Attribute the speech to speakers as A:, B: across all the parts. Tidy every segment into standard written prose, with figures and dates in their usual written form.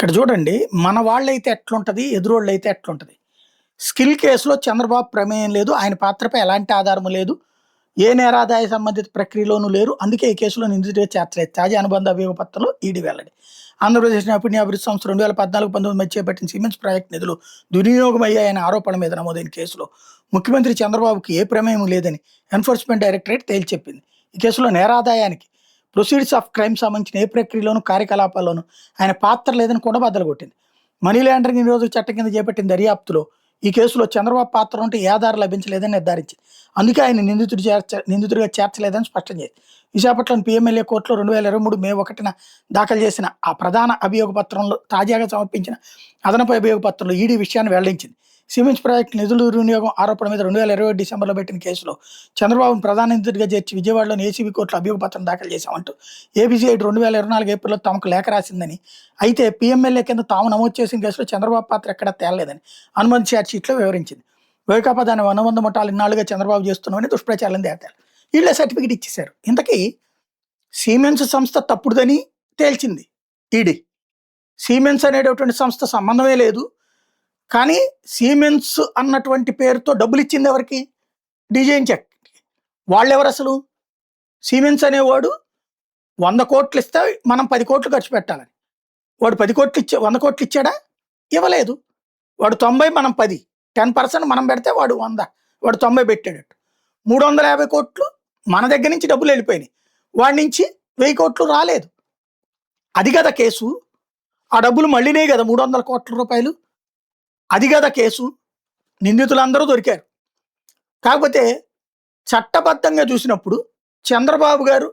A: ఇక్కడ చూడండి. మన వాళ్ళైతే ఎట్లుంటది, ఎదురోళ్ళైతే ఎట్లుంటది. స్కిల్ కేసులో చంద్రబాబు ప్రమేయం లేదు. ఆయన పాత్రపై ఎలాంటి ఆధారము లేదు. ఏ నేరాదాయ సంబంధిత ప్రక్రియలోనూ లేరు. అందుకే ఈ కేసులో నిందితుడిగా చేర్చలేదు. తాజా అనుబంధ అభియోగ పత్రంలో ఈడీ వెల్లడి. ఆంధ్రప్రదేశ్ నైపుణ్య అభివృద్ధి సంస్థ 2014-19 మధ్య చేపట్టిన సిమెంట్స్ ప్రాజెక్టు నిధులు దుర్వినియోగమయ్యాయనే ఆరోపణల మీద నమోదైన కేసులో ముఖ్యమంత్రి చంద్రబాబుకి ఏ ప్రమేయం లేదని ఎన్ఫోర్స్మెంట్ డైరెక్టరేట్ తేల్చెప్పింది. ఈ కేసులో నేరాదాయానికి ప్రొసీడ్స్ ఆఫ్ క్రైమ్ సంబంధించిన ఏ ప్రక్రియలోనూ కార్యకలాపాల్లోనూ ఆయన పాత్ర లేదని కూడా బద్దలుకొట్టింది. మనీ లాండరింగ్ నిరోధక చట్టం కింద చేపట్టిన దర్యాప్తులో ఈ కేసులో చంద్రబాబు పాత్ర ఉంటే ఏ ఆధారం లభించలేదని నిర్ధారించింది. అందుకే ఆయన నిందితుడిగా చేర్చలేదని స్పష్టం చేసింది. విశాఖపట్నం పిఎంఎల్ఏ కోర్టులో 2023 మే 1న దాఖలు చేసిన ఆ ప్రధాన అభియోగ పత్రంలో తాజాగా సమర్పించిన అదనపు అభియోగ పత్రంలో ఈడీ విషయాన్ని వెల్లడించింది. సిమెంట్స్ ప్రాజెక్టు నిధుల దుర్వినియోగం ఆరోపణ మీద 2020 డిసెంబర్లో పెట్టిన కేసులో చంద్రబాబును ప్రధాన నిందితుడిగా చేర్చి విజయవాడలోని ఏసీబీ కోర్టులో అభియోగ పత్రం దాఖలు చేశామంటూ ఏబీసీఐడి 2024 ఏప్రిల్లో తమకు లేఖ రాసిందని, అయితే పిఎంఎల్ఏ కింద తాము నమోదు చేసిన కేసులో చంద్రబాబు పాత్ర ఎక్కడా తేలలేదని అనుబంధ ఛార్జ్షీట్లో వివరించింది. వైకాపా దాని అనుబంధ ముఠాలు ఇన్నాళ్ళుగా చంద్రబాబు చేస్తున్నామని దుష్ప్రచారం తేల్చారు. వీళ్ళే సర్టిఫికెట్ ఇచ్చేశారు. ఇంతకీ సిమెంట్స్ సంస్థ తప్పుడుదని తేల్చింది ఈడీ. సిమెంట్స్ అనేటటువంటి సంస్థ సంబంధమే లేదు. కానీ సిమెంట్స్ అన్నటువంటి పేరుతో డబ్బులు ఇచ్చింది ఎవరికి? Design check. వాళ్ళెవరు అసలు? సిమెంట్స్ అనేవాడు 100 కోట్లు ఇస్తే మనం 10 కోట్లు ఖర్చు పెట్టాలని. వాడు 10 కోట్లు 100 కోట్లు ఇచ్చాడా? ఇవ్వలేదు. వాడు 90, మనం 10, 10% మనం పెడితే వాడు 100, వాడు 90 పెట్టాడట్టు. 350 కోట్లు మన దగ్గర నుంచి డబ్బులు వెళ్ళిపోయినాయి. వాడి నుంచి 1000 కోట్లు రాలేదు. అది కదా కేసు. ఆ డబ్బులు మళ్ళీనే కదా 300 కోట్ల రూపాయలు. అది కదా కేసు. నిందితులందరూ దొరికారు. కాకపోతే చట్టబద్ధంగా చూసినప్పుడు చంద్రబాబు గారు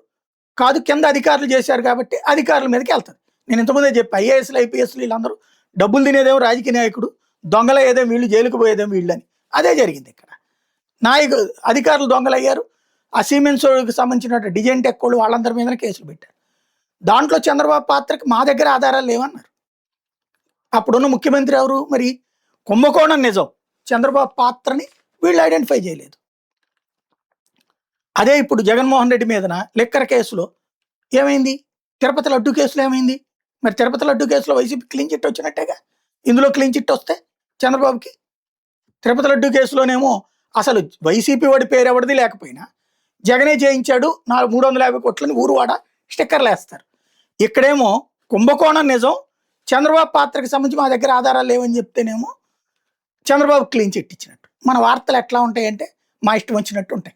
A: కాదు, కింద అధికారులు చేశారు కాబట్టి అధికారుల మీదకి వెళ్తుంది. నేను ఇంతకుముందే చెప్పి ఐఏఎస్లు ఐపీఎస్లు వీళ్ళందరూ డబ్బులు తినేదేమో రాజకీయ నాయకుడు, దొంగల ఏదేమో వీళ్ళు, జైలుకు పోయేదేమో వీళ్ళని. అదే జరిగింది ఇక్కడ. అధికారులు దొంగలయ్యారు. ఆ సిమెంట్స్కి సంబంధించిన డిజైన్ టెక్ వాళ్ళు వాళ్ళందరి మీదనే కేసులు పెట్టారు. దాంట్లో చంద్రబాబు పాత్రకి మా దగ్గర ఆధారాలు లేవన్నారు. అప్పుడున్న ముఖ్యమంత్రి ఎవరు? మరి కుంభకోణం నిజం, చంద్రబాబు పాత్రని వీళ్ళు ఐడెంటిఫై చేయలేదు. అదే ఇప్పుడు జగన్మోహన్ రెడ్డి మీదన లిక్కర్ కేసులో ఏమైంది? తిరుపతి లడ్డు కేసులో ఏమైంది? మరి తిరుపతి లడ్డు కేసులో వైసీపీ క్లీన్ చిట్ వచ్చినట్టేగా. ఇందులో క్లీన్ చిట్ వస్తే చంద్రబాబుకి, తిరుపతి లడ్డు కేసులోనేమో అసలు వైసీపీ వాడి పేరు ఎవరిది లేకపోయినా జగనే చేయించాడు 350 కోట్లని ఊరువాడ స్టిక్కర్లు వేస్తారు. ఇక్కడేమో కుంభకోణం నిజం, చంద్రబాబు పాత్రకి సంబంధించి మా దగ్గర ఆధారాలు లేవని చెప్తేనేమో చంద్రబాబు క్లీన్ చిట్ ఇచ్చినట్టు. మన వార్తలు ఎట్లా ఉంటాయంటే మా ఇష్టం వచ్చినట్టు ఉంటాయి.